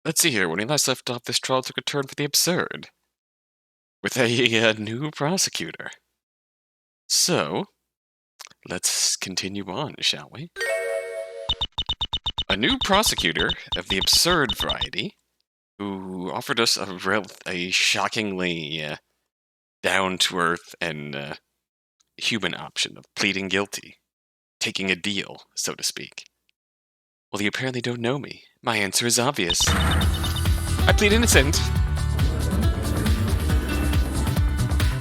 let's see here. When we last left off, this trial took a turn for the absurd. With a new prosecutor. So, let's continue on, shall we? A new prosecutor of the absurd variety, who offered us a shockingly down-to-earth and human option of pleading guilty. Taking a deal, so to speak. Well, you apparently don't know me. My answer is obvious. I plead innocent.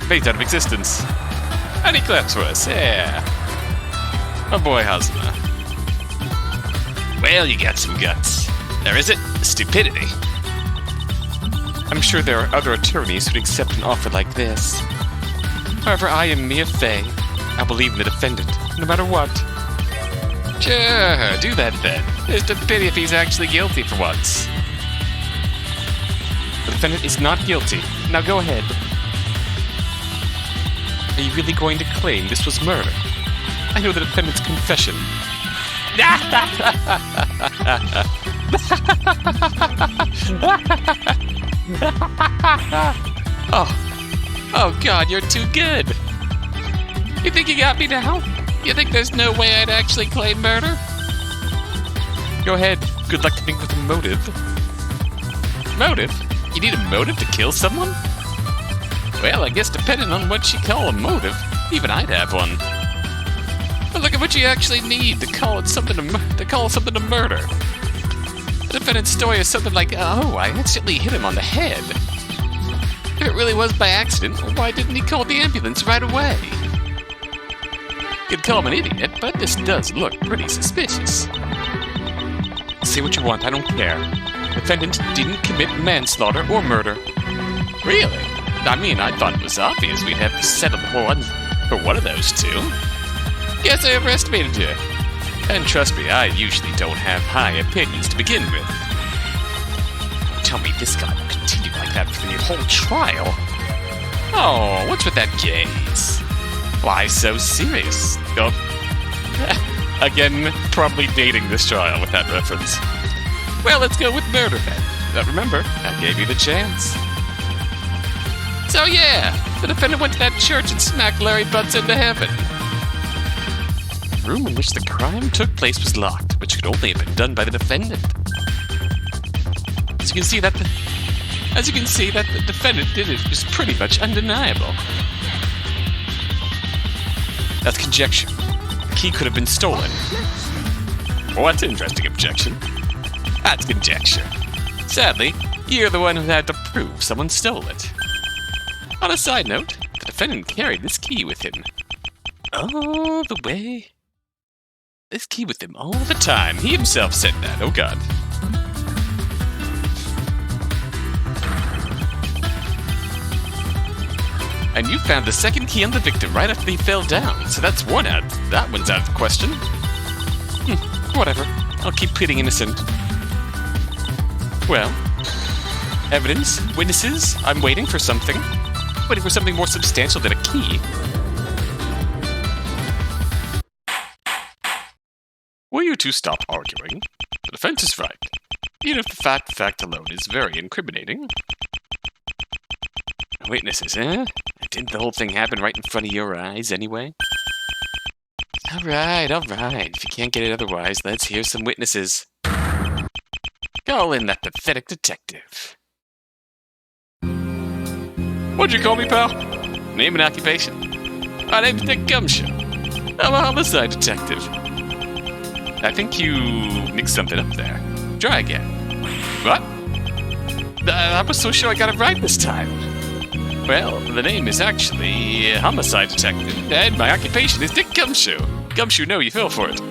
Fate out of existence. And he claps for us, yeah. Oh boy, Hosmer. Well, you got some guts. There is it, stupidity. I'm sure there are other attorneys who'd accept an offer like this. However, I am Mia Fey. I believe in the defendant, no matter what. Sure, do that then. It's a pity if he's actually guilty for once. The defendant is not guilty. Now go ahead. Are you really going to claim this was murder? I know the defendant's confession. Oh God, you're too good. You think you got me now? You think there's no way I'd actually claim murder? Go ahead. Good luck coming with a motive. Motive? You need a motive to kill someone? Well, I guess depending on what you call a motive, even I'd have one. But look at what you actually need to call something a murder. The defendant's story is something like, oh, I accidentally hit him on the head. If it really was by accident, why didn't he call the ambulance right away? You could call him an idiot, but this does look pretty suspicious. Say what you want, I don't care. The defendant didn't commit manslaughter or murder. Really? I mean, I thought it was obvious we'd have to settle for one of those two. Guess I overestimated you. And trust me, I usually don't have high opinions to begin with. Tell me this guy will continue like that for the whole trial. Oh, what's with that gaze? Why so serious? Oh. Again, probably dating this trial with that reference. Well, let's go with murder then. But remember, I gave you the chance. So yeah, the defendant went to that church and smacked Larry Butts into heaven. The room in which the crime took place was locked, which could only have been done by the defendant. As you can see, that the defendant did it is pretty much undeniable. That's conjecture. The key could have been stolen. Well, that's an interesting objection. That's conjecture. Sadly, you're the one who had to prove someone stole it. On a side note, the defendant carried this key with him. All the way. This key with him all the time. He himself said that. Oh God. And you found the second key on the victim right after he fell down. So that's one out. That one's out of the question. Whatever. I'll keep pleading innocent. Well, evidence, witnesses. I'm waiting for something. Waiting for something more substantial than a key. Will you two stop arguing? The defense is right. Even if the fact alone is very incriminating. Witnesses, eh? Didn't the whole thing happen right in front of your eyes anyway? Alright. If you can't get it otherwise, let's hear some witnesses. Call in that pathetic detective. What'd you call me, pal? Name and occupation? My name's Nick Gumshoe. I'm a homicide detective. I think you mixed something up there. Try again. What? I was so sure I got it right this time. Well, the name is actually Homicide Detective, and my occupation is Nick Gumshoe. Gumshoe, no, you fell for it.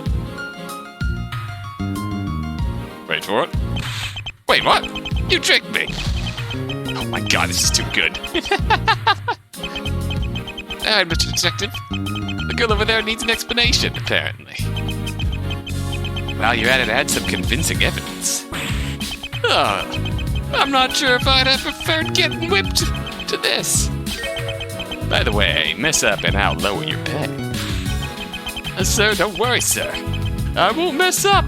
Wait for it. Wait, what? You tricked me. Oh my God, this is too good. Alright, Mr. Detective. The girl over there needs an explanation, apparently. While you're at it, add some convincing evidence. I'm not sure if I'd have preferred getting whipped to this. By the way, mess up and I'll lower your pay. Sir, don't worry, sir. I won't mess up.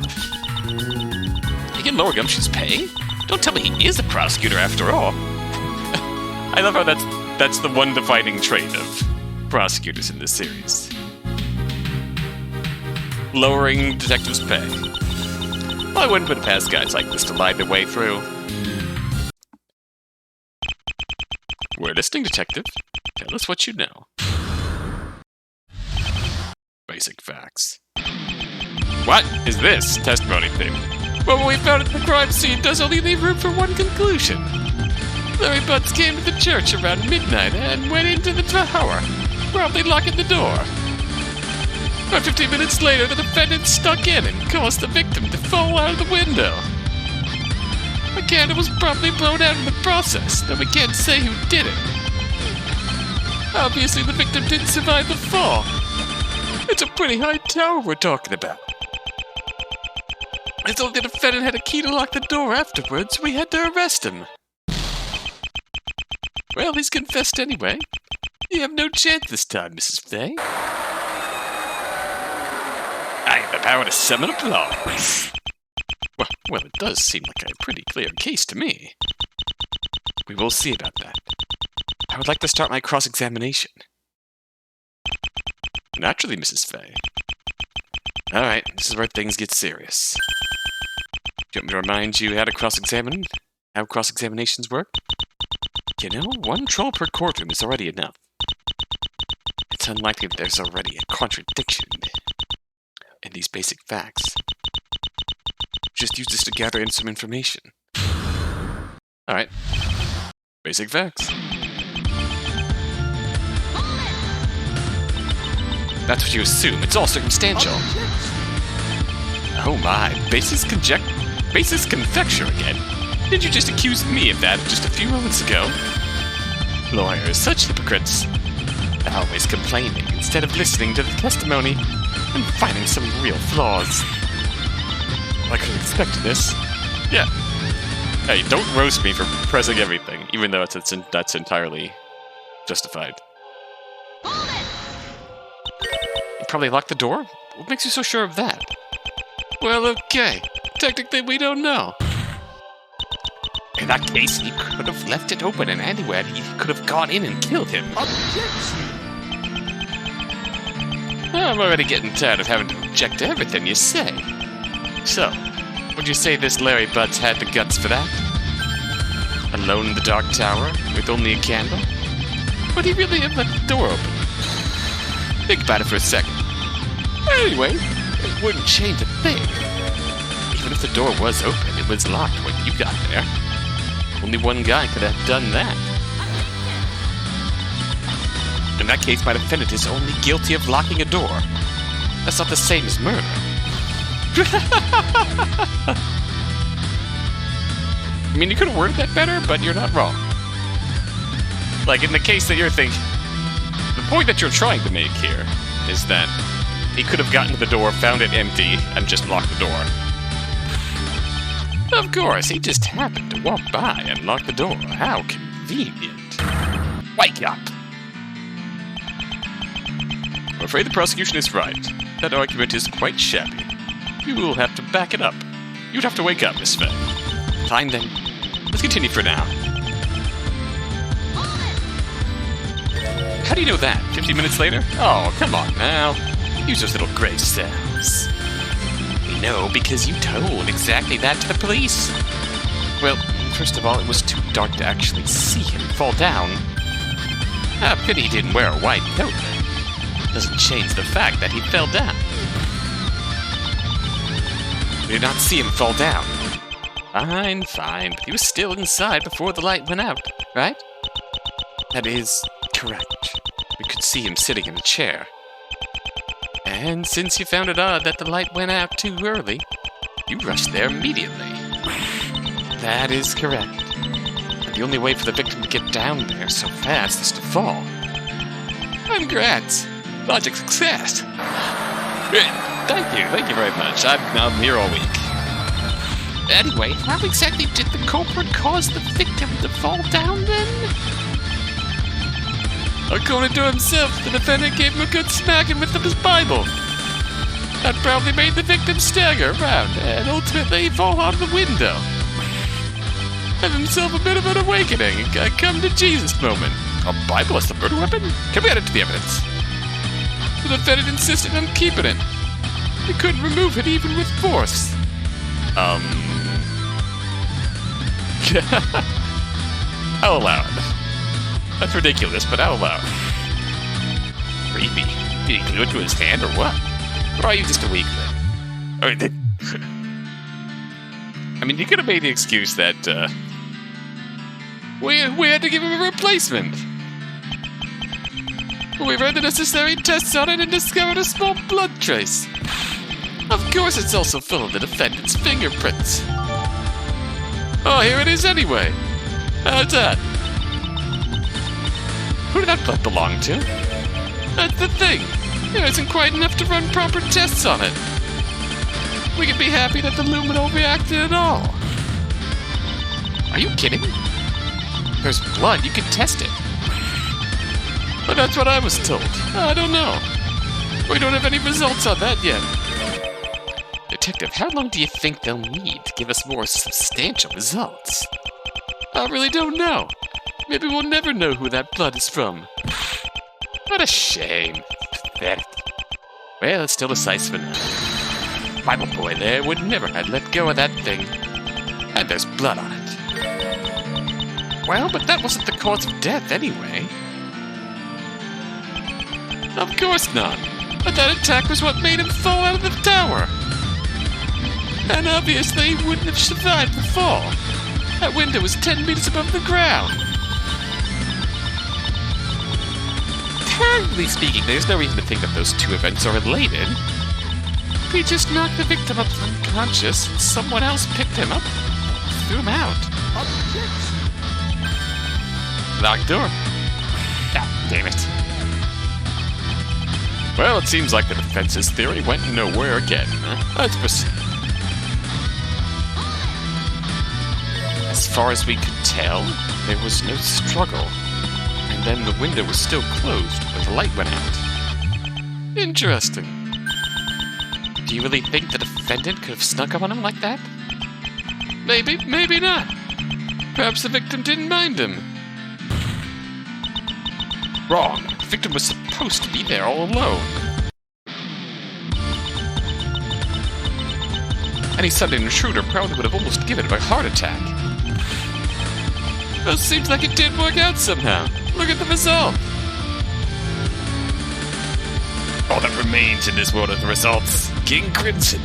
You can lower Gumshoe's pay? Don't tell me he is a prosecutor after all. I love how that's the one defining trait of prosecutors in this series. Lowering detectives' pay. Well, I wouldn't put it past guys like this to lie their way through. We're listening, detective. Tell us what you know. Basic facts. What is this testimony thing? Well, what we found at the crime scene does only leave room for one conclusion. Larry Butts came to the church around midnight and went into the tower, probably locking the door. About 15 minutes later, the defendant stuck in and caused the victim to fall out of the window. A candle was probably blown out in the process, though we can't say who did it. Obviously, the victim didn't survive the fall. It's a pretty high tower we're talking about. It's only the defendant had a key to lock the door afterwards, we had to arrest him. Well, he's confessed anyway. You have no chance this time, Mrs. Fay. I have the power to summon applause. Well, it does seem like a pretty clear case to me. We will see about that. I would like to start my cross-examination. Naturally, Mrs. Fay. Alright, this is where things get serious. Do you want me to remind you how cross-examinations work? You know, one troll per courtroom is already enough. It's unlikely that there's already a contradiction in these basic facts. Just use this to gather in some information. Alright. Basic facts. That's what you assume. It's all circumstantial. Oh my. Basis conjecture again? Did you just accuse me of that just a few moments ago? Lawyers, such hypocrites. Always complaining instead of listening to the testimony and finding some real flaws. I could have expected this. Yeah. Hey, don't roast me for pressing everything, even though that's entirely justified. You probably locked the door? What makes you so sure of that? Well, okay. Technically, we don't know. In that case, he could have left it open, and anywhere he could have gone in and killed him. I'm already getting tired of having to object to everything you say. So, would you say this Larry Butts had the guts for that? Alone in the dark tower, with only a candle? Would he really have left the door open? Think about it for a second. Anyway, it wouldn't change a thing. Even if the door was open, it was locked when you got there. Only one guy could have done that. In that case, my defendant is only guilty of locking a door. That's not the same as murder. I mean, you could have worded that better, but you're not wrong. Like, in the case that you're thinking, the point that you're trying to make here is that he could have gotten to the door, found it empty, and just locked the door. Of course, he just happened to walk by and lock the door. How convenient. Wake up! I'm afraid the prosecution is right. That argument is quite shabby. You will have to back it up. You'd have to wake up, Miss Fay. Fine then. Let's continue for now. How do you know that? 15 minutes later? Oh, come on now. Use those little gray cells. We know because you told exactly that to the police. Well, first of all, it was too dark to actually see him fall down. Pity he didn't wear a white coat. Doesn't change the fact that he fell down. We did not see him fall down. Fine, but he was still inside before the light went out, right? That is correct. We could see him sitting in a chair. And since you found it odd that the light went out too early, you rushed there immediately. That is correct. And the only way for the victim to get down there so fast is to fall. Congrats! Logic success! Thank you very much. I'm here all week. Anyway, how exactly did the culprit cause the victim to fall down then? According to himself, the defendant gave him a good smacking with his Bible. That probably made the victim stagger around and ultimately fall out of the window. have himself a bit of an awakening, a come-to-Jesus moment. A Bible as the murder weapon? Can we add it to the evidence? The defendant insisted on keeping it. He couldn't remove it even with force. I'll allow it. That's ridiculous, but I'll allow it. Creepy. Did he glue it to his hand or what? Or are you just a weakling? I mean, you could have made the excuse that, we had to give him a replacement. We ran the necessary tests on it and discovered a small blood trace. Of course it's also full of the defendant's fingerprints. Oh, here it is anyway. How's that? Who did that blood belong to? That's the thing. There isn't quite enough to run proper tests on it. We can be happy that the luminol reacted at all. Are you kidding? There's blood, you can test it. But that's what I was told. I don't know. We don't have any results on that yet. Detective, how long do you think they'll need to give us more substantial results? I really don't know. Maybe we'll never know who that blood is from. What a shame. Pathetic. Well, it's still decisive enough. Bible boy there would never have let go of that thing. And there's blood on it. Well, but that wasn't the cause of death anyway. Of course not. But that attack was what made him fall out of the tower. And obviously he wouldn't have survived the fall. That window was 10 meters above the ground. Technically speaking, there's no reason to think that those two events are related. He just knocked the victim up unconscious, and someone else picked him up, threw him out. Locked door. Ah, damn it. Well, it seems like the defense's theory went nowhere again. Let's proceed. As far as we could tell, there was no struggle. And then the window was still closed when the light went out. Interesting. Do you really think the defendant could have snuck up on him like that? Maybe, maybe not. Perhaps the victim didn't mind him. Wrong. The victim was supposed to be there all alone. Any sudden intruder probably would have almost given him a heart attack. Well, seems like it did work out somehow. Look at the result. All that remains in this world are the results. King Crimson.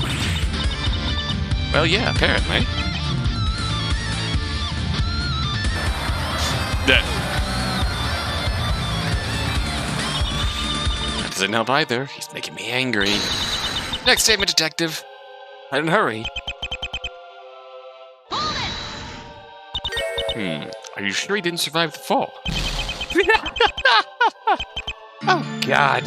Well, yeah, apparently. That doesn't help either. He's making me angry. Next statement, detective. And hurry. Are you sure he didn't survive the fall? Oh, God.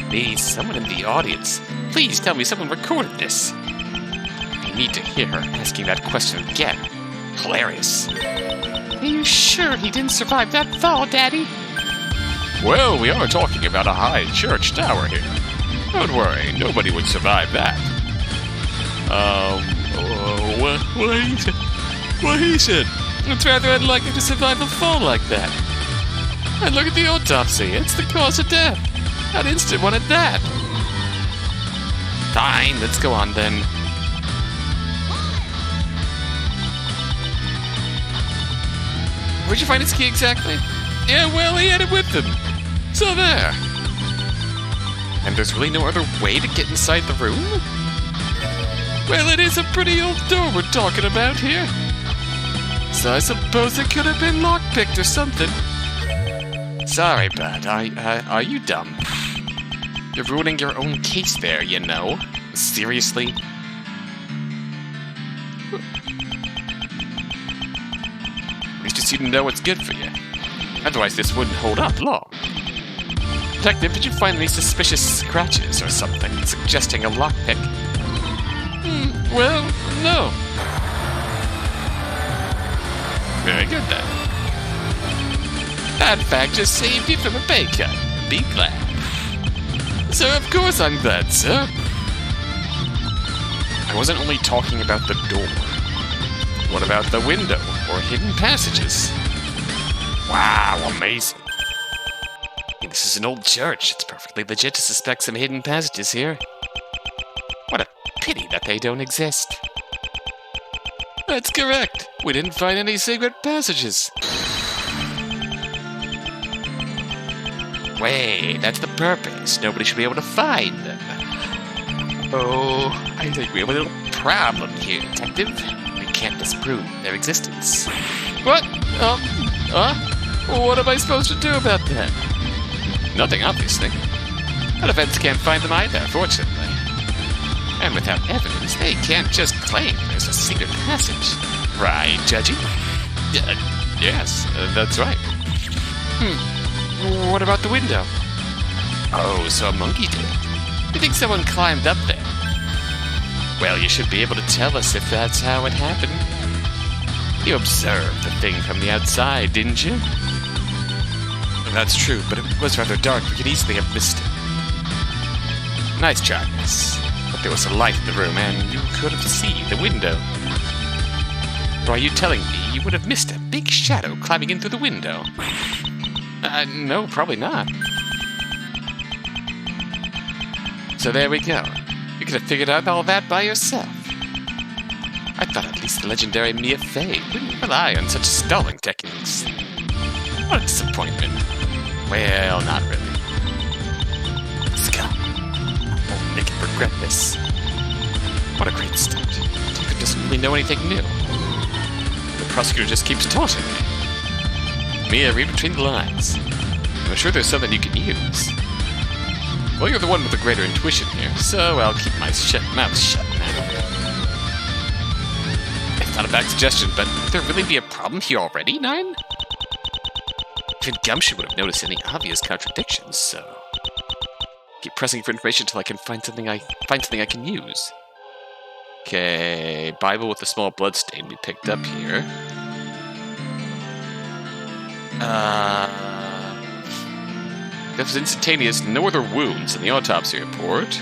Please, someone in the audience. Please tell me someone recorded this. I need to hear her asking that question again. Hilarious. Are you sure he didn't survive that fall, Daddy? Well, we are talking about a high church tower here. Don't worry, nobody would survive that. What he said? It's rather unlikely to survive a fall like that. And look at the autopsy. It's the cause of death. An instant one at that. Fine, let's go on then. Where'd you find his key exactly? Yeah, well, he had it with him. So there. And there's really no other way to get inside the room? Well, it is a pretty old door we're talking about here. So I suppose it could have been lockpicked or something. Sorry, bud. Are you dumb? You're ruining your own case there, you know. Seriously? At least you know what's good for you. Otherwise, this wouldn't hold up long. Detective, did you find any suspicious scratches or something suggesting a lockpick? Well, no. Very good, then. That fact just saved you from a pay cut. Be glad. Sir, of course I'm glad, sir. I wasn't only talking about the door. What about the window or hidden passages? Wow, amazing. This is an old church. It's perfectly legit to suspect some hidden passages here. What a pity that they don't exist. That's correct. We didn't find any secret passages. Wait, that's the purpose. Nobody should be able to find them. Oh, I think we have a little problem here, Detective. We can't disprove their existence. What? What am I supposed to do about that? Nothing, obviously. The defense can't find them either, fortunately. And without evidence, they can't just claim there's a secret passage. Right, Judgy? Yes, that's right. What about the window? Oh, so a monkey did it. You think someone climbed up there? Well, you should be able to tell us if that's how it happened. You observed the thing from the outside, didn't you? That's true, but it was rather dark. We could easily have missed it. Nice try, miss. But there was a light in the room, and you could have seen the window. Or are you telling me you would have missed a big shadow climbing in through the window? No, probably not. So there we go. You could have figured out all that by yourself. I thought at least the legendary Mia Fey wouldn't rely on such stalling techniques. What a disappointment. Well, not really. Scott, I won't make it regret this. What a great start. He doesn't really know anything new. The prosecutor just keeps taunting me. Mia, read between the lines. I'm sure there's something you can use. Well, you're the one with the greater intuition here, so I'll keep my mouth shut now. It's not a bad suggestion, but would there really be a problem here already, Nine? Even Gumshoe would have noticed any obvious contradictions, so... Keep pressing for information until I can find something I can use. Okay, Bible with a small bloodstain we picked up here. There's instantaneous, no other wounds in the autopsy report.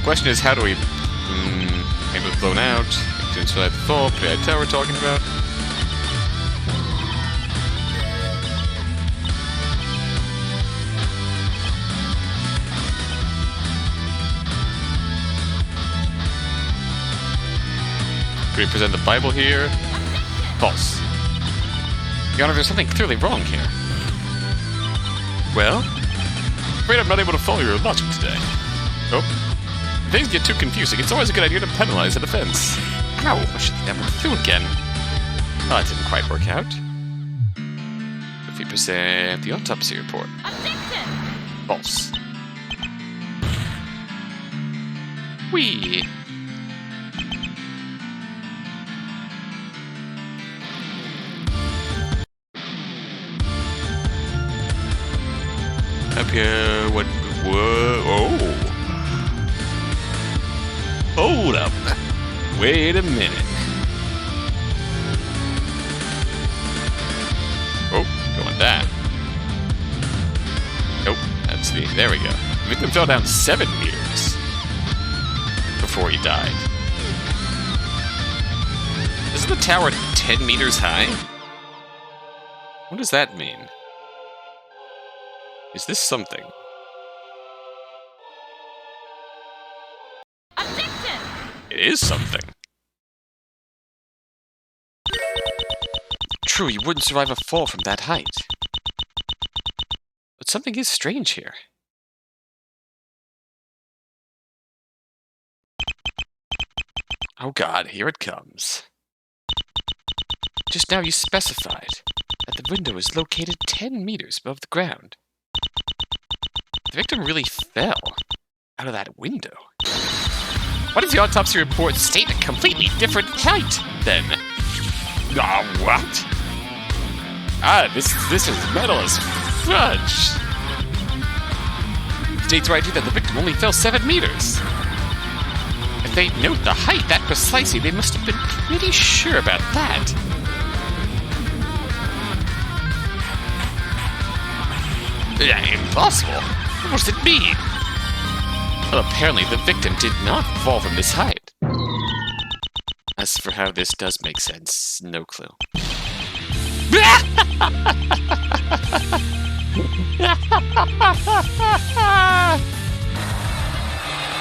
Question is, how do we... Maybe it was blown out. Inside the fall, pretty high tower we're talking about. Could we present the Bible here? False. Your Honor, there's something clearly wrong here. Well? I'm afraid I'm not able to follow your logic today. Oh. If things get too confusing, it's always a good idea to penalize the defense. Ow, I should never through again. Well, that didn't quite work out. If we present the autopsy report. Objection! False. Whee! Up here, what? Whoa! Oh! Hold up! Wait a minute. Oh, go on that. Nope, that's the. There we go. The victim fell down 7 meters before he died. Isn't the tower 10 meters high? What does that mean? Is this something? Objection! It is something. True, you wouldn't survive a fall from that height. But something is strange here. Oh god, here it comes. Just now you specified that the window is located 10 meters above the ground. The victim really fell out of that window. Why does the autopsy report state a completely different height, then? What? This is metal as fudge. States right here that the victim only fell 7 meters. If they note the height that precisely, they must have been pretty sure about that. Impossible? What does it mean? Well, apparently the victim did not fall from this height. As for how this does make sense, no clue.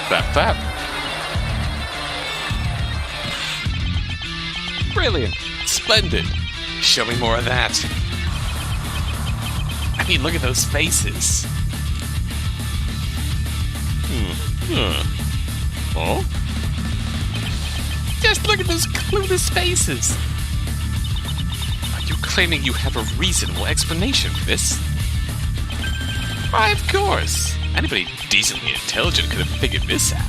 Bap. Brilliant. Splendid. Show me more of that. I mean, look at those faces. Oh? Just look at those clueless faces. Are you claiming you have a reasonable explanation for this? Why, of course. Anybody decently intelligent could have figured this out.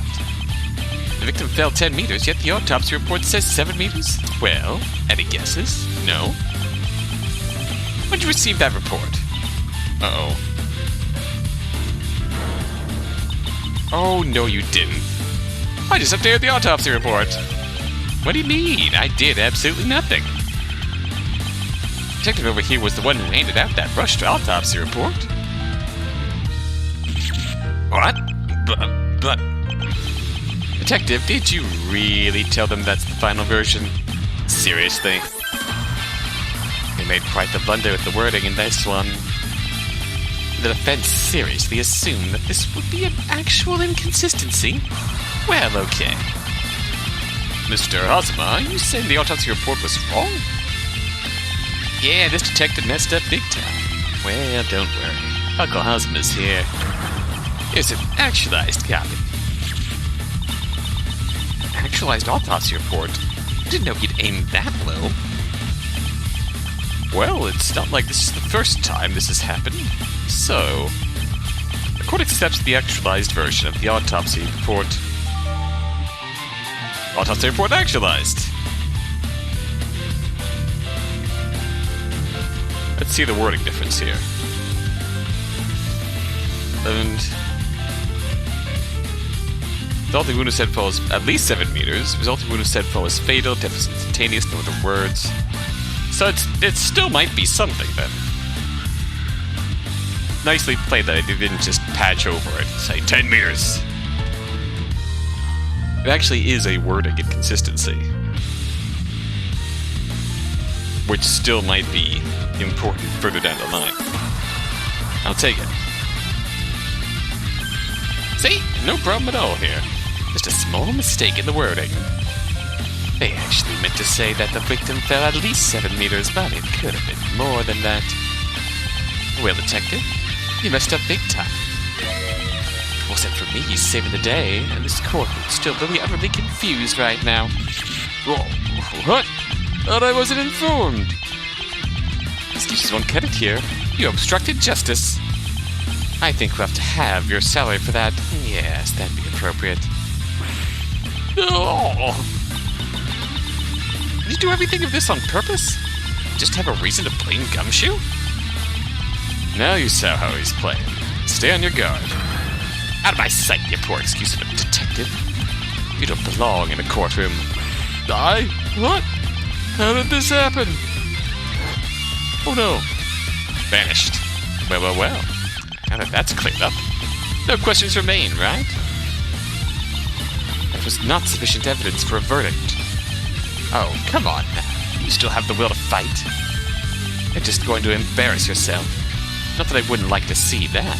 The victim fell 10 meters, yet the autopsy report says 7 meters? Well, any guesses? No? When did you receive that report? Uh-oh. Oh, no you didn't. I just updated the autopsy report. What do you mean? I did absolutely nothing. The detective over here was the one who handed out that rushed autopsy report. What? But... Detective, did you really tell them that's the final version? Seriously? They made quite the blunder with the wording in this one. The defense seriously assumed that this would be an actual inconsistency? Well, okay. Mr. Hosma, are you saying the autopsy report was wrong? Yeah, this detective messed up big time. Well, don't worry. Uncle Hosma's here. Here's an actualized copy. An actualized autopsy report? I didn't know he'd aimed that low. Well, it's not like this is the first time this has happened. So, the court accepts the actualized version of the autopsy report. Autopsy report actualized. Let's see the wording difference here. And resulting wound of said fall is at least 7 meters. Resulting wound of said fall is fatal. Death is instantaneous. No other words. So it still might be something then. Nicely played that they didn't just patch over it. Say 10 meters. It actually is a wording inconsistency, which still might be important further down the line. I'll take it. See? No problem at all here. Just a small mistake in the wording. They actually meant to say that the victim fell at least 7 meters, but it could have been more than that. Well, detective, you messed up big time. Wasn't for me, he's saving the day, and this courtroom's still really utterly confused right now. Whoa, what? Thought I wasn't informed. Excuses won't cut it here. You obstructed justice. I think we'll have to have your salary for that. Yes, that'd be appropriate. Oh. Did you do everything of this on purpose? Just have a reason to blame Gumshoe? Now you saw how he's playing. Stay on your guard. Out of my sight, you poor excuse of a detective. You don't belong in a courtroom. I? What? How did this happen? Oh no. Vanished. Well. Now that that's cleared up, no questions remain, right? That was not sufficient evidence for a verdict. Oh, come on now. You still have the will to fight? You're just going to embarrass yourself. Not that I wouldn't like to see that.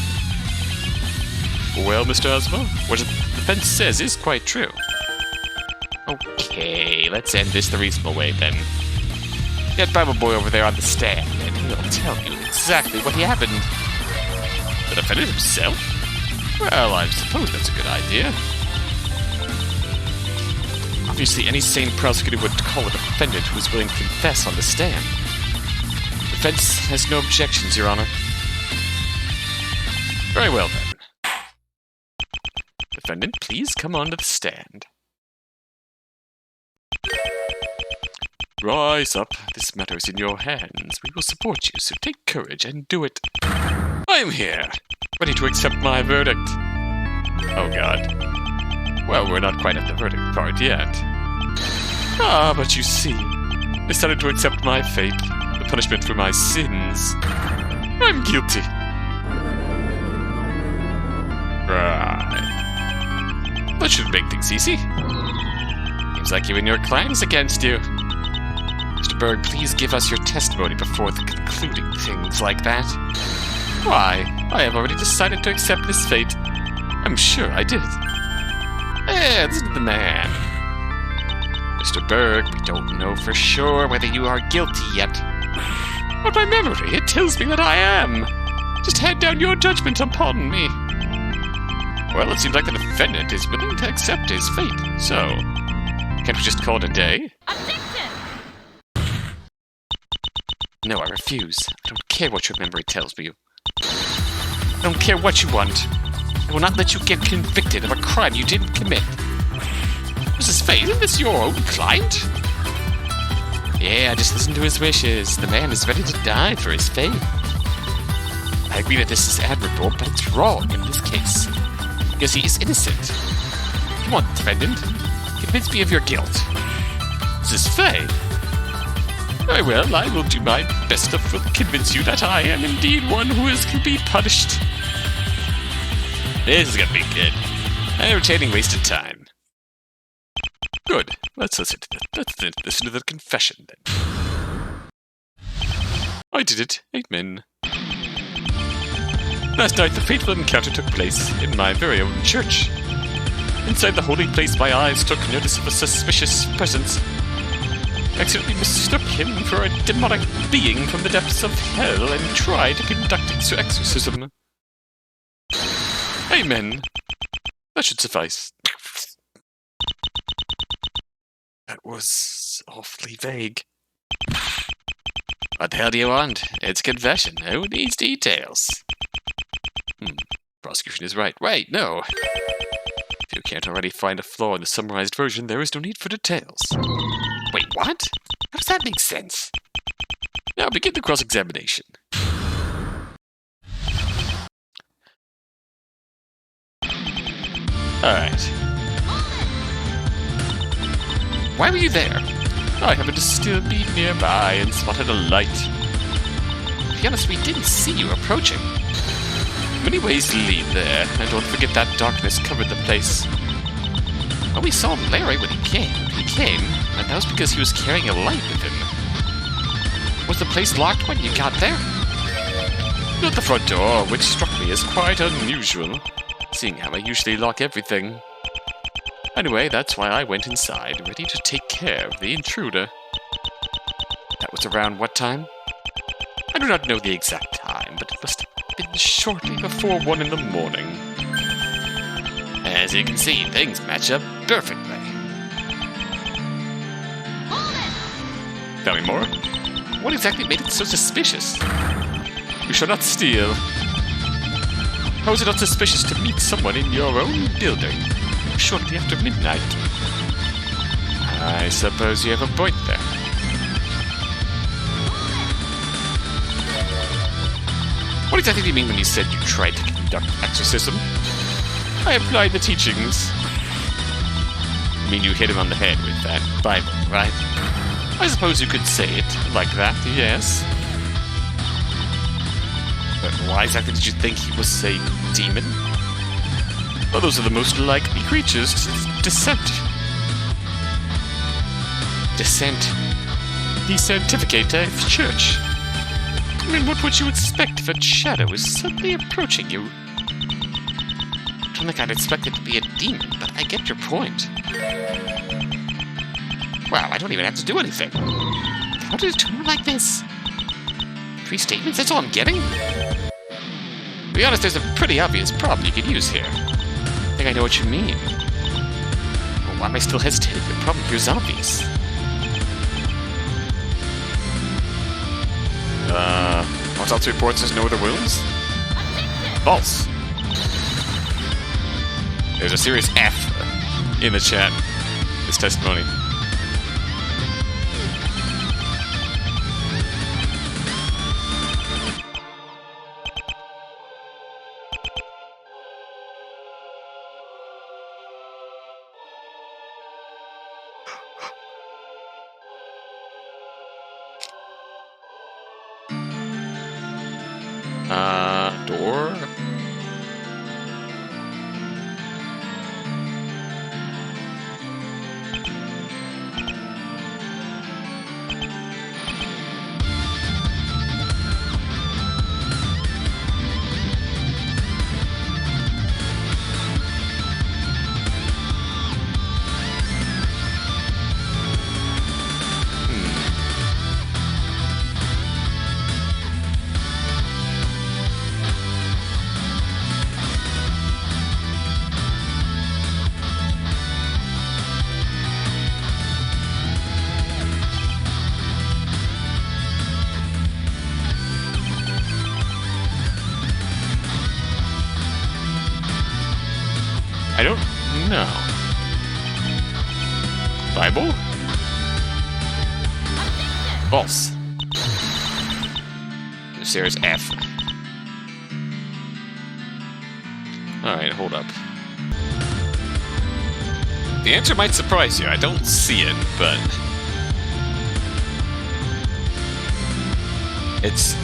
Well, Mr. Osmo, what the defense says is quite true. Okay, let's end this the reasonable way, then. Get Bible Boy over there on the stand, and he'll tell you exactly what happened. The defendant himself? Well, I suppose that's a good idea. Obviously, any sane prosecutor would call a defendant who is willing to confess on the stand. Defense has no objections, Your Honor. Very well, then. Defendant, please come on to the stand. Rise up. This matter is in your hands. We will support you, so take courage and do it. I am here, ready to accept my verdict. Oh, God. Well, we're not quite at the verdict part yet. Ah, but you see, I decided to accept my fate, the punishment for my sins. I'm guilty. Right. That should make things easy. Seems like you and your client is against you. Mr. Berg, please give us your testimony before concluding things like that. Why? I have already decided to accept this fate. I'm sure I did. Listen to the man. Mr. Berg, we don't know for sure whether you are guilty yet. But my memory, it tells me that I am. Just hand down your judgment upon me. Well, it seems like the defendant is willing to accept his fate, so... can't we just call it a day? Objection! No, I refuse. I don't care what your memory tells me. I don't care what you want. I will not let you get convicted of a crime you didn't commit. Mrs. Faye, isn't this your own client? Yeah, just listen to his wishes. The man is ready to die for his faith. I agree that this is admirable, but it's wrong in this case. Because he is innocent. Come on, defendant. Convince me of your guilt. Mrs. Faye? Very well, I will do my best to convince you that I am indeed one who is to be punished. This is gonna be good. An entertaining waste of time. Good. Let's listen to the confession, then. I did it. Amen. Last night, the fateful encounter took place in my very own church. Inside the holy place, my eyes took notice of a suspicious presence. I accidentally mistook him for a demonic being from the depths of hell and tried to conduct its exorcism. Amen. That should suffice. That was awfully vague. What the hell do you want? It's a confession. Who needs details? Prosecution is right. Wait, no. If you can't already find a flaw in the summarized version, there is no need for details. Wait, what? How does that make sense? Now begin the cross-examination. Alright. Why were you there? I happened to still be nearby and spotted a light. To be honest, we didn't see you approaching. Many ways to lead there, and don't forget that darkness covered the place. Well, we saw Larry when he came, and that was because he was carrying a light with him. Was the place locked when you got there? Not the front door, which struck me as quite unusual, seeing how I usually lock everything. Anyway, that's why I went inside, ready to take care of the intruder. That was around what time? I do not know the exact time, but it must have been shortly before 1 in the morning. As you can see, things match up perfectly. Tell me more. What exactly made it so suspicious? You shall not steal. How is it not suspicious to meet someone in your own building shortly after midnight? I suppose you have a point there. What exactly do you mean when you said you tried to conduct exorcism? I applied the teachings. I mean you hit him on the head with that Bible, right? I suppose you could say it like that, yes. But why exactly did you think he was a demon? Well, those are the most likely creatures to desanctificate a church. I mean, what would you expect if a shadow is suddenly approaching you? I don't think I'd expect it to be a demon, but I get your point. Wow, I don't even have to do anything. How did it turn out like this? 3 statements, that's all I'm getting? To be honest, there's a pretty obvious problem you could use here. I think I know what you mean. Well, why am I still hesitating? The problem here is obvious. Autopsy reports there's no other wounds? False. There's a serious F in the chat. This testimony. Door? I don't know. Bible? False. Sarah's F. Alright, hold up. The answer might surprise you. I don't see it, but... it's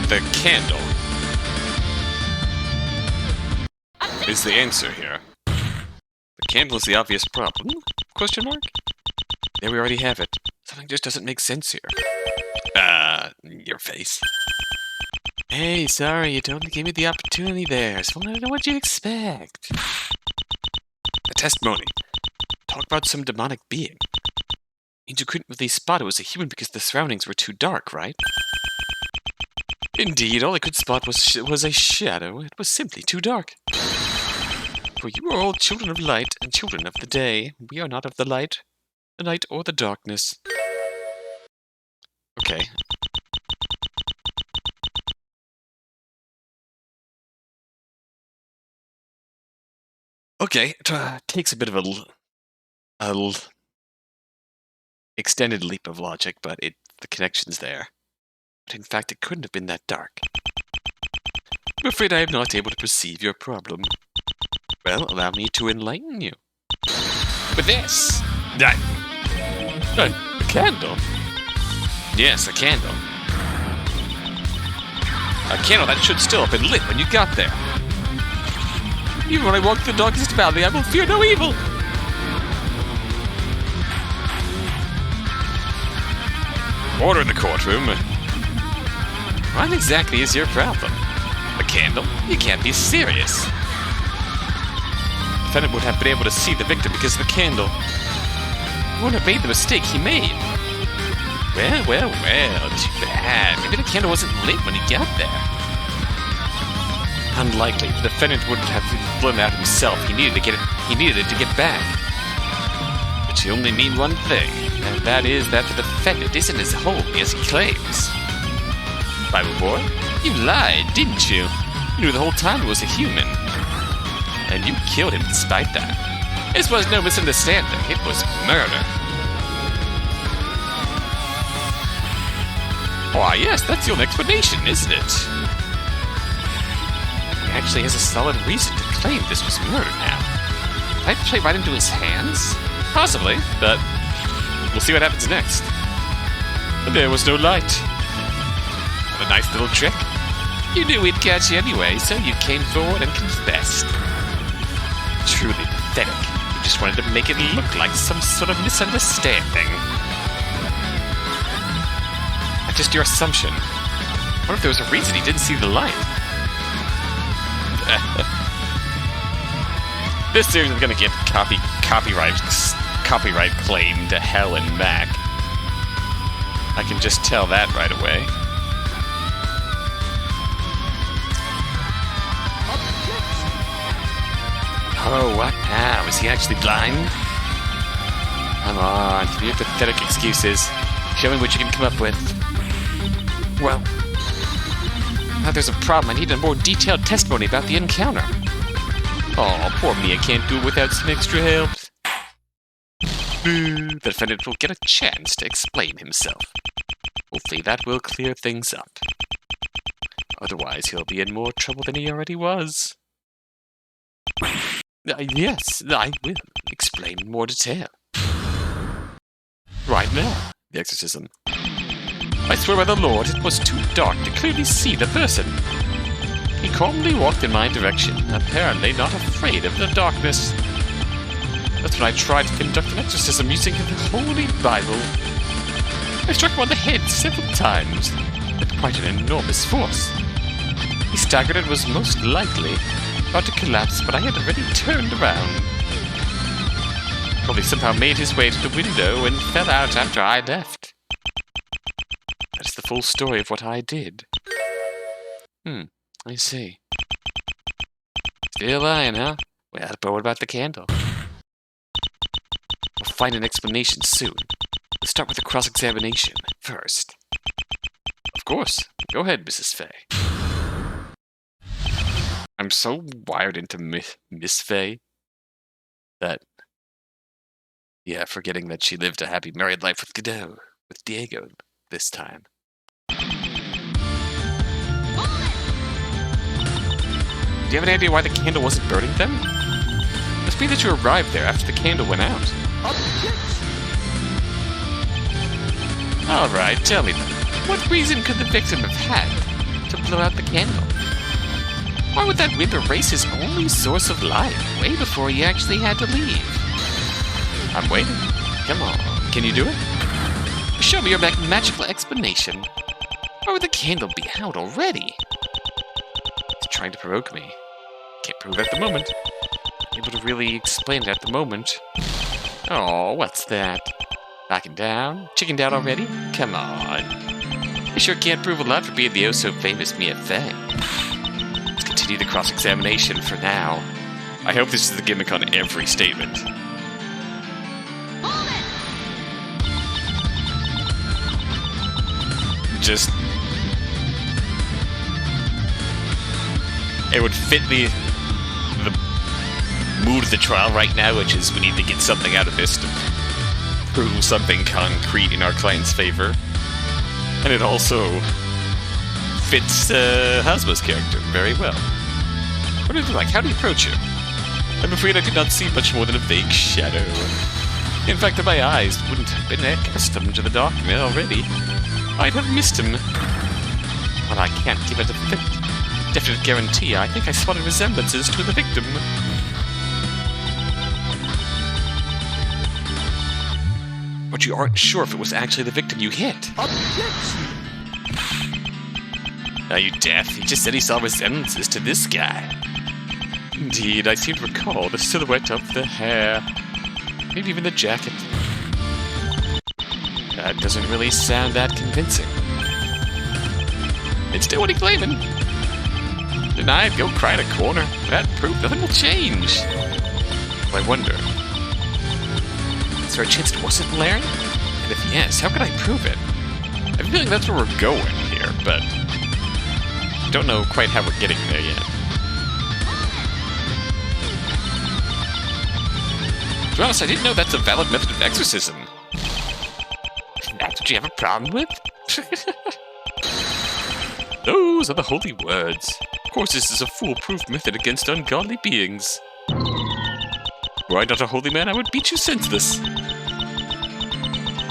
the candle. Is the answer here. The candle is the obvious problem? Question mark? There we already have it. Something just doesn't make sense here. Your face. Hey, sorry, you totally gave me the opportunity there, so I don't know what you expect. A testimony. Talk about some demonic being. Means you couldn't really spot it was a human because the surroundings were too dark, right? Indeed, all I could spot was a shadow. It was simply too dark. For you are all children of light and children of the day. We are not of the light, or the darkness. Okay. Okay, it takes a bit of a extended leap of logic, but the connection's there. But in fact, it couldn't have been that dark. I'm afraid I am not able to perceive your problem. Well, allow me to enlighten you. With this! A candle? Yes, a candle. A candle that should still have been lit when you got there. Even when I walk through the darkest valley, I will fear no evil! Order in the courtroom. What exactly is your problem? A candle? You can't be serious. The defendant would have been able to see the victim because of the candle. He wouldn't have made the mistake he made. Well, too bad. Maybe the candle wasn't lit when he got there. Unlikely. The defendant wouldn't have blown out himself. He needed it to get back. Which can only mean one thing, and that is that the defendant isn't as holy as he claims. Bible boy, you lied, didn't you? You knew the whole time it was a human. And you killed him despite that. This was no misunderstanding. It was murder. Why, yes, that's your explanation, isn't it? He actually has a solid reason to claim this was murder now. Did I play right into his hands? Possibly, but we'll see what happens next. But there was no light. What a nice little trick. You knew we'd catch you anyway, so you came forward and confessed. Truly pathetic. You just wanted to make it look like some sort of misunderstanding. That's just your assumption. What if there was a reason he didn't see the light? This series is gonna get copyright claim to hell and back. I can just tell that right away. Oh, what now? Is he actually blind? Come on, give me your pathetic excuses. Show me what you can come up with. Well, now there's a problem. I need a more detailed testimony about the encounter. Oh, poor me, I can't do it without some extra help. The defendant will get a chance to explain himself. Hopefully that will clear things up. Otherwise, he'll be in more trouble than he already was. Yes, I will explain in more detail. Right now, the exorcism. I swear by the Lord, it was too dark to clearly see the person. He calmly walked in my direction, apparently not afraid of the darkness. That's when I tried to conduct an exorcism using the Holy Bible. I struck him on the head several times, with quite an enormous force. He staggered and was most likely about to collapse, but I had already turned around. Probably somehow made his way to the window and fell out after I left. That's the full story of what I did. I see. Still lying, huh? Well, but what about the candle? We'll find an explanation soon. Let's start with the cross-examination first. Of course. Go ahead, Mrs. Fay. I'm so wired into Miss Fay. That... Yeah, forgetting that she lived a happy married life with Diego this time. Do you have any idea why the candle wasn't burning then? It must be that you arrived there after the candle went out. Alright, tell me then. What reason could the victim have had to blow out the candle? Why would that whip erase his only source of light way before he actually had to leave? I'm waiting. Come on, can you do it? Show me your magical explanation. Why would the candle be out already? He's trying to provoke me. Can't prove it at the moment. Not able to really explain it at the moment. Oh, what's that? Backing down? Chickened out already? Come on. You sure can't prove a lot for being the oh-so-famous Mia Fang. Let's continue the cross-examination for now. I hope this is the gimmick on every statement. Just... It would fit the mood of the trial right now, which is we need to get something out of this to prove something concrete in our client's favor. And it also fits Hasma's character very well. What is it like? How do you approach him? I'm afraid I did not see much more than a vague shadow. In fact, if my eyes wouldn't have been accustomed to the darkness already, I'd have missed him. Well, I can't give it a definite guarantee. I think I spotted resemblances to the victim. But you aren't sure if it was actually the victim you hit. Are you deaf? He just said he saw resemblances to this guy. Indeed, I seem to recall the silhouette of the hair. Maybe even the jacket. That doesn't really sound that convincing. It's still what he's claiming. Denied, go cry in a corner. Without proof, nothing will change. Well, I wonder... Is there a chance it wasn't Larry? And if yes, how could I prove it? I have a feeling that's where we're going here, but... I don't know quite how we're getting there yet. To be honest, I didn't know that's a valid method of exorcism. That's what you have a problem with? Those are the holy words. Of course, this is a foolproof method against ungodly beings. Were I not a holy man, I would beat you senseless.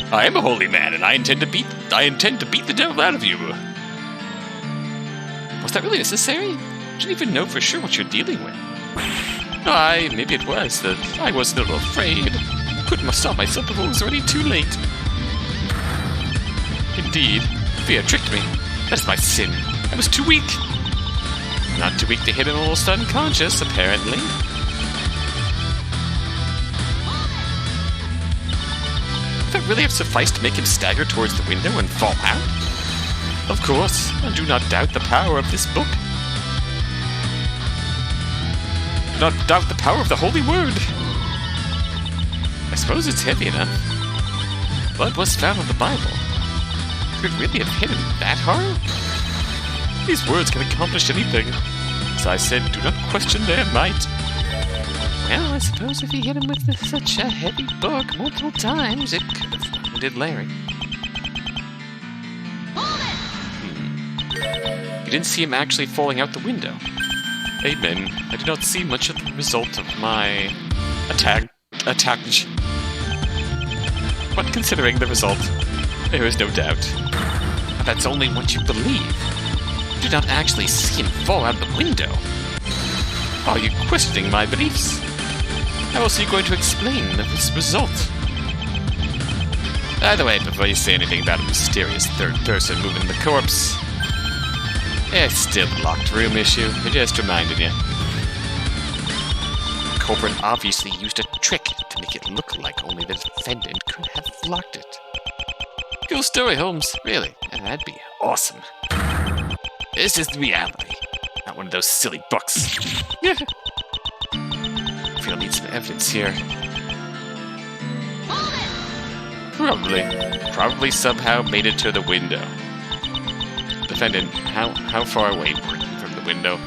I am a holy man, and I intend to beat the devil out of you. Was that really necessary? I didn't even know for sure what you're dealing with. Maybe it was that I was a little afraid. Couldn't stop myself before it was already too late. Indeed, fear tricked me. That's my sin. I was too weak. Not too weak to hit him almost unconscious, apparently. Would that really have sufficed to make him stagger towards the window and fall out? Of course, I do not doubt the power of this book. Do not doubt the power of the holy word. I suppose it's heavy enough. Blood was found on the Bible. Could it really have hit him that hard? These words can accomplish anything. As I said, do not question their might. Well, I suppose if he hit him with such a heavy book multiple times, it could have wounded Larry. You didn't see him actually falling out the window. Amen. I did not see much of the result of my attack. But considering the result, there is no doubt. But that's only what you believe. You did not actually see him fall out of the window. Are you questioning my beliefs? How else are you going to explain this result? By the way, before you say anything about a mysterious third person moving the corpse, it's still a locked room issue. I just reminded you. The culprit obviously used a trick to make it look like only the defendant could have locked it. Cool story, Holmes. Really, that'd be awesome. This is the reality, not one of those silly books. I feel I need some evidence here. Probably somehow made it to the window. Defendant, how far away were you from the window?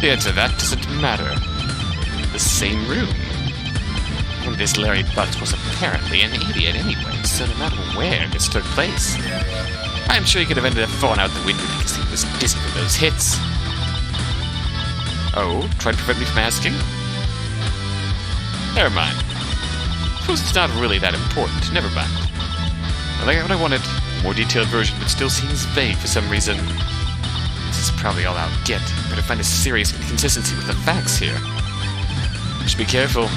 The answer to that doesn't matter. the same room. And this Larry Butts was apparently an idiot anyway, so no matter where this took place, I'm sure he could have ended up falling out the window because he was busy with those hits. Oh, trying to prevent me from asking? Never mind. Suppose it's not really that important. Never mind. I got what I wanted. A more detailed version, but still seems vague for some reason. This is probably all I'll get. Better find a serious inconsistency with the facts here. Just be careful.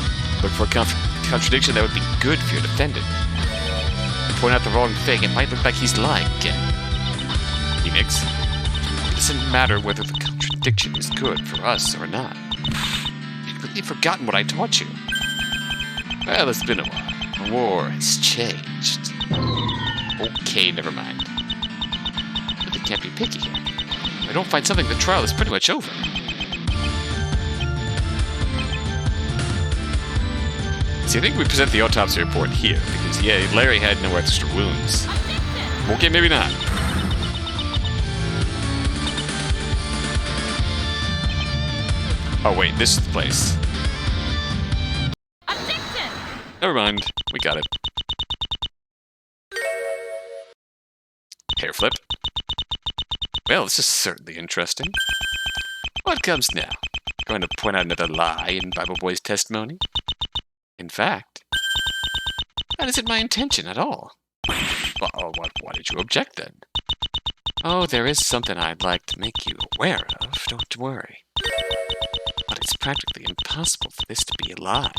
Look for a contradiction that would be good for your defendant. Point out the wrong thing, it might look like he's lying again. Phoenix, it doesn't matter whether the contradiction is good for us or not. You've completely forgotten what I taught you. Well, it's been a while. The war has changed. Okay, never mind. But they can't be picky here. If I don't find something, the trial is pretty much over. See, I think we present the autopsy report here, because, yeah, Larry had no extra wounds. Okay, maybe not. Oh, wait, this is the place. Objection! Never mind, we got it. Hair flip. Well, this is certainly interesting. What comes now? Going to point out another lie in Bible Boy's testimony? In fact, that isn't my intention at all. Well, why did you object then? Oh, there is something I'd like to make you aware of, don't worry. But it's practically impossible for this to be a lie.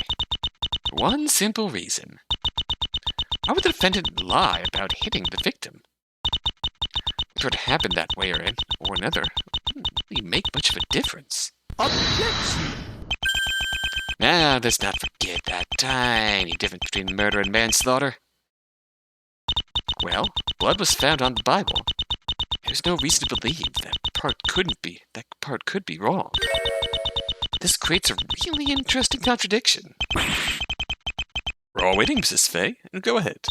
For one simple reason. Why would the defendant lie about hitting the victim? Whether it happened that way or another, it wouldn't really make much of a difference. Objection! Now, let's not forget that tiny difference between murder and manslaughter. Well, blood was found on the Bible. There's no reason to believe that part could be wrong. This creates a really interesting contradiction. We're all waiting, Mrs. Fay. Go ahead.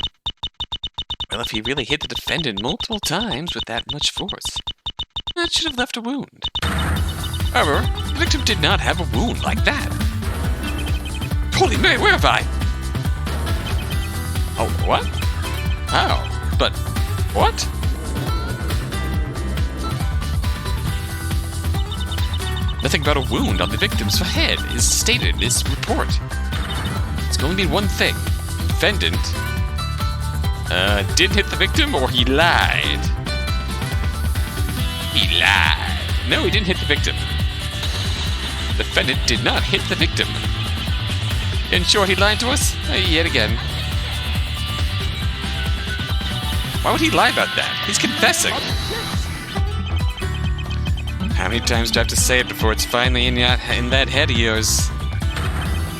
Well, if he really hit the defendant multiple times with that much force, that should have left a wound. However, the victim did not have a wound like that. Holy Mary, where have I? Oh, what? How? But, what? Nothing about a wound on the victim's head is stated in this report. It's going to be one thing. Defendant didn't hit the victim, or he lied. He lied. No, he didn't hit the victim. Defendant did not hit the victim. In short, he lied to us yet again. Why would he lie about that? He's confessing. How many times do I have to say it before it's finally in that head of yours?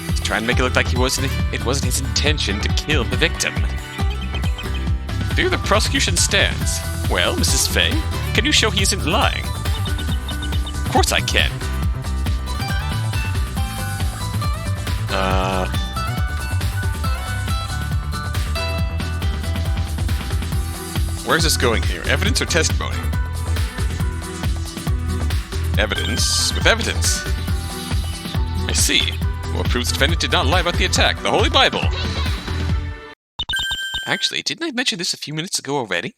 He's trying to make it look like it wasn't his intention to kill the victim. There the prosecution stands. Well, Mrs. Fay, can you show he isn't lying? Of course I can. Where's this going here? Evidence or testimony? Evidence with evidence. I see. What proves the defendant did not lie about the attack? The Holy Bible. Actually, didn't I mention this a few minutes ago already?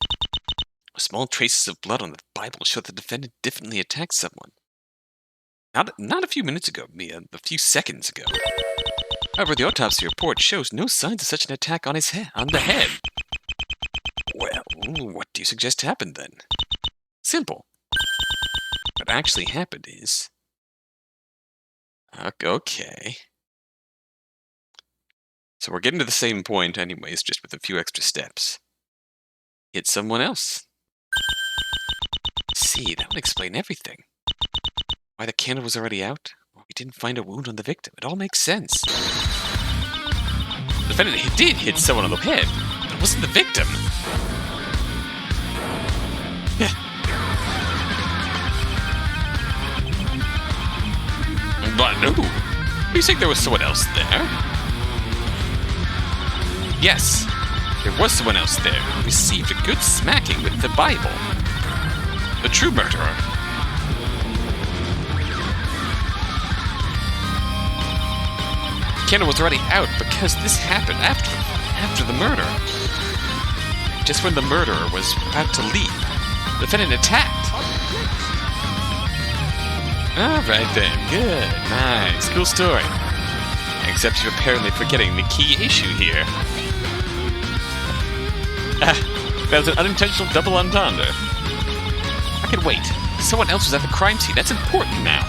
Small traces of blood on the Bible show that the defendant definitely attacked someone. Not a few minutes ago, Mia, a few seconds ago. However, the autopsy report shows no signs of such an attack on the head. Well, what do you suggest happened then? Simple. What actually happened is... Okay. So we're getting to the same point anyways, just with a few extra steps. Hit someone else. See, that would explain everything. Why the candle was already out? Why we didn't find a wound on the victim. It all makes sense. The defendant did hit someone on the head, but it wasn't the victim. But no. Do you think there was someone else there? Yes, there was someone else there who received a good smacking with the Bible. The true murderer. candle was already out because this happened after the murder. Just when the murderer was about to leave, the defendant attacked. Alright then, good, nice, cool story. Except you're apparently forgetting the key issue here. That was an unintentional double entendre. I could wait. Someone else was at the crime scene. That's important now.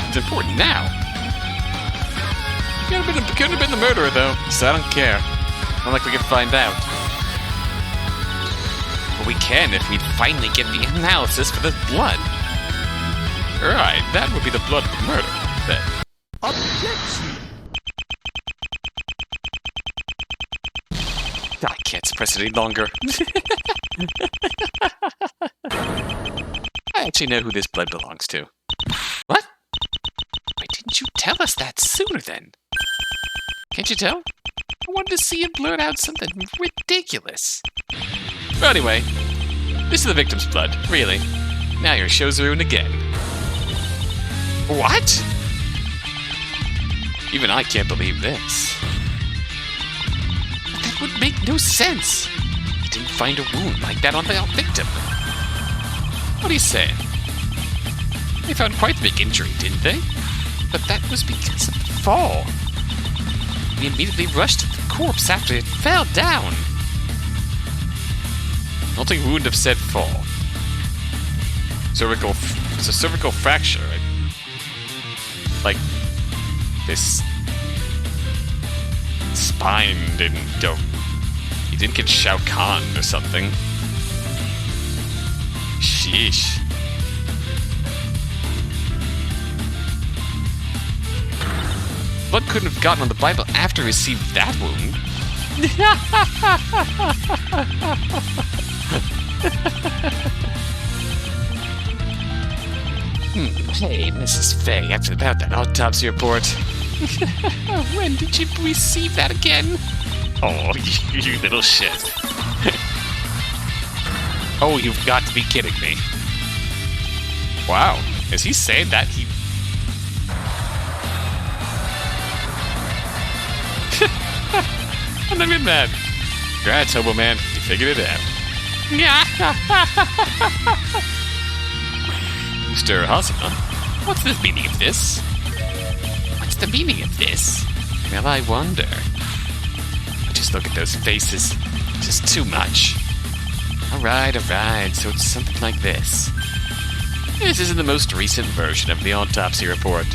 It's important now. Couldn't have been the murderer, though, so I don't care. Not like we can find out. But we can if we finally get the analysis for the blood. Right, that would be the blood of the murder, then. Objection! I can't suppress it any longer. I actually know who this blood belongs to. What? Why didn't you tell us that sooner, then? Can't you tell? I wanted to see you blurt out something ridiculous. But anyway, this is the victim's blood, really. Now your show's ruined again. What? Even I can't believe this. That would make no sense. You didn't find a wound like that on the victim. What are you saying? They found quite the big injury, didn't they? But that was because of the fall. We immediately rushed to the corpse after it fell down. Nothing wound have said fall. It's a cervical fracture. Like, this spine didn't go. He didn't get Shao Kahn or something. Sheesh. Blood couldn't have gotten on the Bible after he received that wound. Hey, Mrs. Fay, about that autopsy report. When did you receive that again? Oh, you little shit. Oh, you've got to be kidding me. Wow, is he saying that he... I'm not even mad. Congrats, Hobo Man, you figured it out. Mr. Hosima, what's the meaning of this? What's the meaning of this? Well, I wonder. Just look at those faces. Just too much. Alright, so it's something like this. This isn't the most recent version of the autopsy report.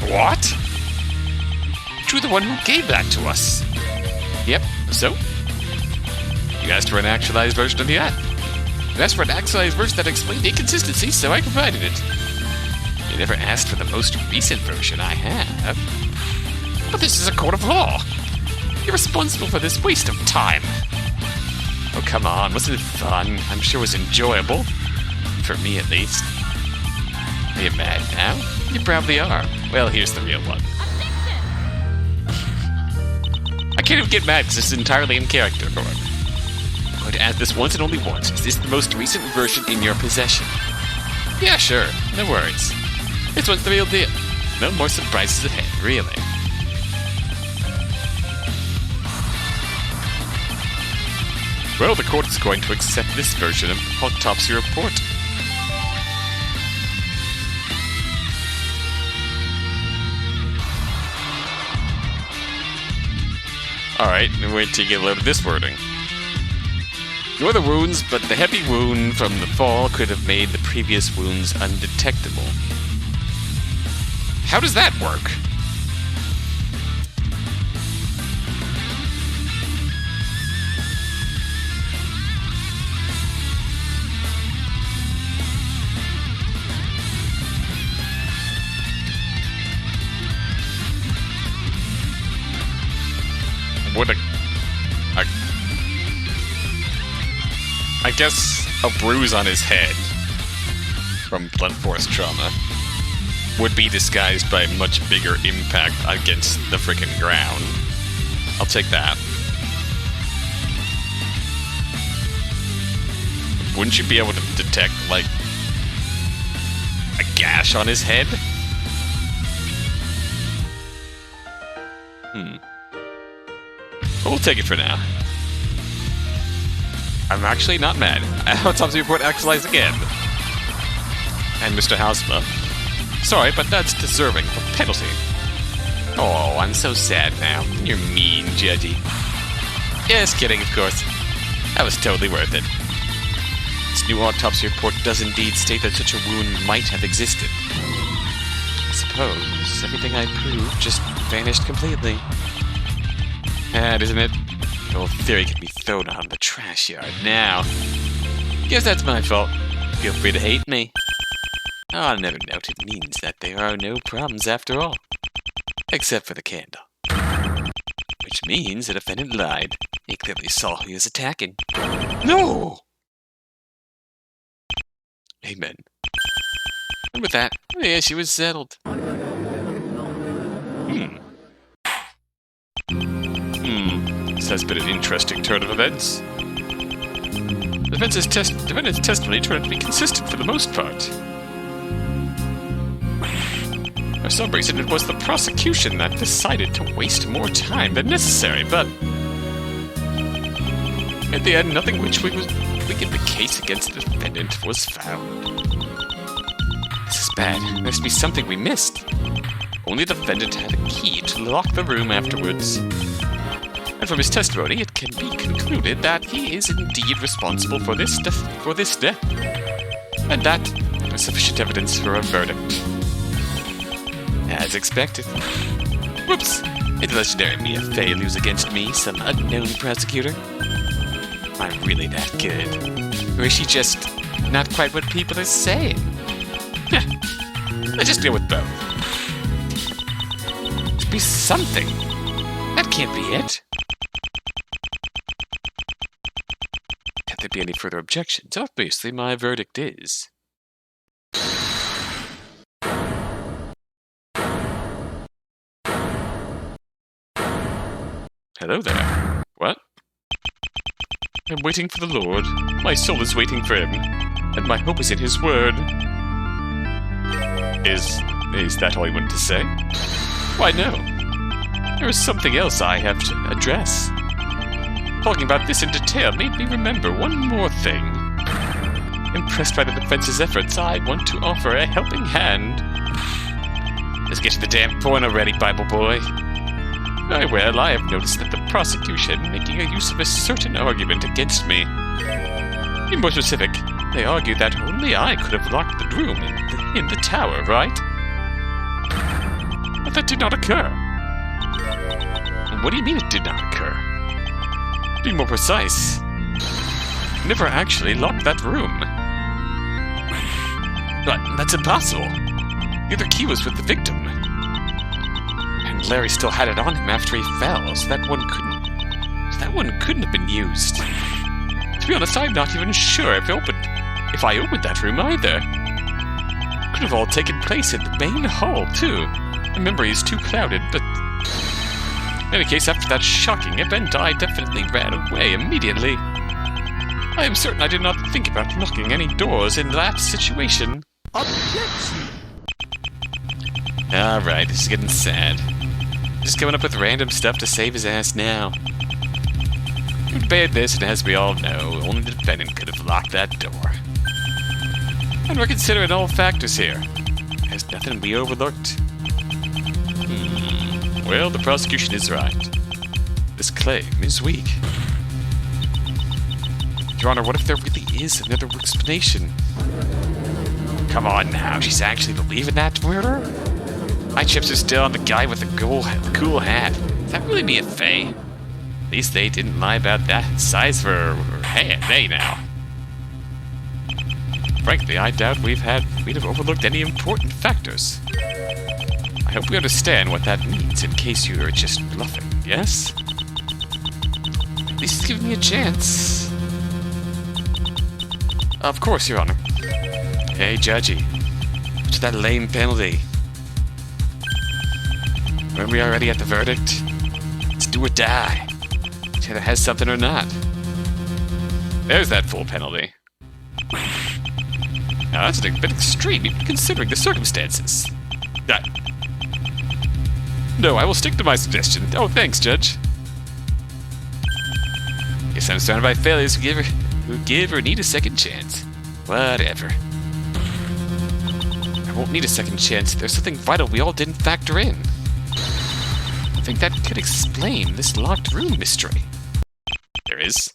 What? You're the one who gave that to us. Yep, so? You asked for an actualized version of that. You asked for an actualized version that explained the inconsistency, so I provided it. You never asked for the most recent version I have. But this is a court of law. You're responsible for this waste of time. Oh, come on, wasn't it fun? I'm sure it was enjoyable. For me, at least. Are you mad now? You probably are. Well, here's the real one. I can't even get mad because this is entirely in character for him. I'm going to ask this once and only once. Is this the most recent version in your possession? Yeah, sure. No worries. This one's the real deal. No more surprises ahead, really. Well, the court is going to accept this version of the autopsy report. Alright, now wait till you get a load of this wording. Ignore the wounds, but the heavy wound from the fall could have made the previous wounds undetectable. How does that work? I guess a bruise on his head from blunt force trauma would be disguised by a much bigger impact against the frickin' ground. I'll take that. Wouldn't you be able to detect, like, a gash on his head? We'll take it for now. I'm actually not mad. Autopsy report actualized again. And Mr. Hausma. Sorry, but that's deserving of a penalty. Oh, I'm so sad now. You're mean, Judgy. Just kidding, of course. That was totally worth it. This new autopsy report does indeed state that such a wound might have existed. I suppose everything I proved just vanished completely. Sad, isn't it? The whole theory can be thrown out in the trash yard now. Guess that's my fault. Feel free to hate me. On another note, it means that there are no problems after all. Except for the candle. Which means the defendant lied. He clearly saw who he was attacking. No! Amen. And with that, the issue was settled. This has been an interesting turn of events. The defendant's testimony turned out to be consistent for the most part. For some reason, it was the prosecution that decided to waste more time than necessary, but at the end, nothing which weakened the case against the defendant was found. This is bad. There must be something we missed. Only the defendant had a key to lock the room afterwards. And from his testimony, it can be concluded that he is indeed responsible for this death. And that is sufficient evidence for a verdict. As expected. Whoops! Did the legendary Mia Fey lose against me, some unknown prosecutor? Am I really that good? Or is she just not quite what people are saying? Let's just go with both. Should be something. That can't be it. Can't there be any further objections? Obviously, my verdict is... Hello there. What? I'm waiting for the Lord. My soul is waiting for him. And my hope is in his word. Is that all you wanted to say? Why, no. There is something else I have to address. Talking about this in detail made me remember one more thing. Impressed by the defense's efforts, I want to offer a helping hand. Let's get to the damn point already, Bible boy. Very well, I have noticed that the prosecution making a use of a certain argument against me. To be more specific, they argue that only I could have locked the room in the tower, right? But that did not occur. What do you mean it did not occur? To be more precise, I never actually locked that room. But that's impossible. The other key was with the victim. And Larry still had it on him after he fell, so that one couldn't have been used. To be honest, I'm not even sure if I opened that room either. It could have all taken place in the main hall, too. My memory is too clouded, but... In any case, after that shocking event, I definitely ran away immediately. I am certain I did not think about locking any doors in that situation. Objection! Alright, this is getting sad. Just coming up with random stuff to save his ass now. We debated this, and as we all know, only the defendant could have locked that door. And we're considering all factors here. There's nothing we overlooked. Well, the prosecution is right. This claim is weak. Your Honor, what if there really is another explanation? Come on now, she's actually believing that murder? My chips are still on the guy with the cool hat. Is that really Mia Fey? At least they didn't lie about that size for her hand, hey now. Frankly, I doubt we'd have overlooked any important factors. I hope we understand what that means in case you are just bluffing, yes? At least give me a chance. Of course, Your Honor. Hey, Judgy. What's that lame penalty? When we are already at the verdict, it's do or die. It either has something or not. There's that full penalty. Now, that's a bit extreme, even considering the circumstances. No, I will stick to my suggestion. Oh, thanks, Judge. Guess I'm surrounded by failures who give or need a second chance. Whatever. I won't need a second chance. There's something vital we all didn't factor in. I think that could explain this locked room mystery. There is.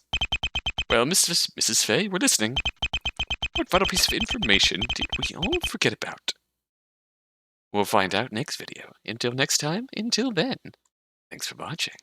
Well, Mrs. Fay, we're listening. What vital piece of information did we all forget about? We'll find out next video. Until next time, until then, thanks for watching.